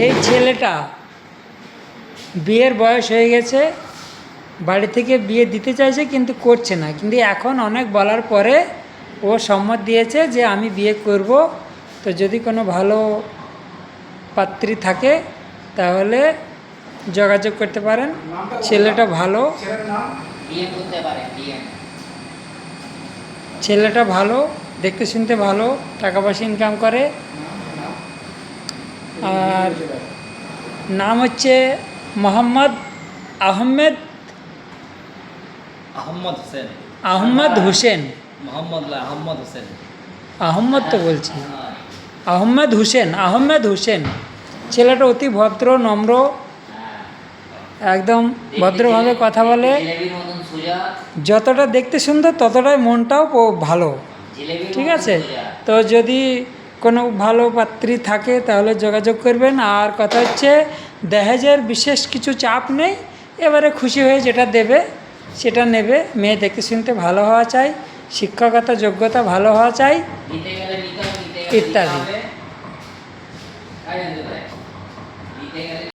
এই ছেলেটা বিয়ের বয়স হয়ে গেছে, বাড়ি থেকে বিয়ে দিতে চাইছে কিন্তু করছে না, কিন্তু এখন অনেক বলার পরে ও সম্মত দিয়েছে যে আমি বিয়ে করব। তো যদি কোনো ভালো পাত্রী থাকে তাহলে যোগাযোগ করতে পারেন। ছেলেটা ভালো, ছেলেটা ভালো, দেখতে শুনতে ভালো, টাকা পয়সা ইনকাম করে। আর নাম হচ্ছে মোহাম্মদ আহমেদ আহম্মদ হোসেন। আহমদ হোসেন। আহম্মদ হোসেন। আহম্মদ তো বলছি, আহমেদ হোসেন, আহমেদ হোসেন। ছেলেটা অতি ভদ্র, নম্র, একদম ভদ্রভাবে কথা বলে। যতটা দেখতে সুন্দর ততটাই মনটাও ভালো। ঠিক আছে, তো যদি কোনো ভালো পাত্রী থাকে তাহলে যোগাযোগ করবেন। আর কথা হচ্ছে দহেজের বিশেষ কিছু চাপ নেই, এবারে খুশি হয়ে যেটা দেবে সেটা নেবে। মেয়ে দেখতে শুনতে ভালো হওয়া চাই, শিক্ষাগত যোগ্যতা ভালো হওয়া চাই, ইত্যাদি।